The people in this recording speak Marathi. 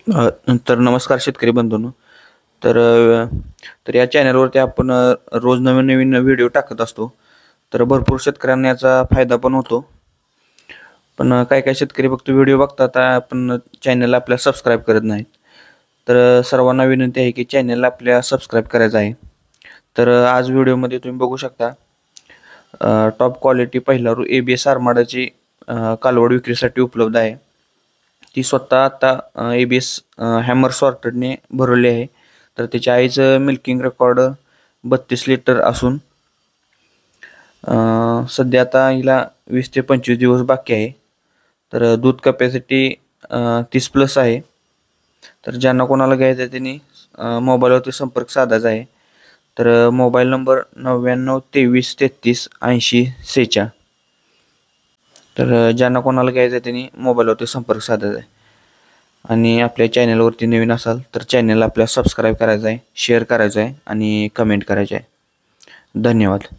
तर नमस्कार शेतकरी बंधूंनो. तर या चॅनलवरती आपण रोज नवीन-नवीन व्हिडिओ टाकत असतो. तर भरपूर शेतकऱ्यांना याचा फायदा पण होतो. पण काही-काही शेतकरी फक्त व्हिडिओ बघतात, पण चॅनलला आपल्या सबस्क्राईब करत नाहीत. तर सर्वांना विनंती आहे की चॅनलला आपल्या सबस्क्राईब करायचं आहे. तर आज व्हिडिओमध्ये तुम्ही बघू शकता टॉप क्वालिटी पहिला रू ABS आरमाडाची कालवड विक्रीसाठी उपलब्ध आहे. ती स्वतः आता ABS हॅमर सॉर्टेडने भरवली आहे. तर त्याच्या आईचं मिल्किंग रेकॉर्ड 32 लिटर असून सध्या आता हिला 20 ते 25 दिवस बाकी आहे. तर दूध कपॅसिटी 30 प्लस आहे. तर ज्यांना कोणाला घ्यायचं आहे त्यांनी मोबाईलवरती संपर्क साधायचा आहे. तर मोबाईल नंबर 99 23 33 80 46. तर ज्यांना कोणाला घ्यायचं आहे त्यांनी मोबाईलवरती संपर्क साधायचा आहे. आणि आपल्या चॅनलवरती नवीन असाल तर चॅनलला आपल्या सबस्क्राईब करायचं आहे, शेअर करायचं आहे आणि कमेंट करायचे आहे. धन्यवाद.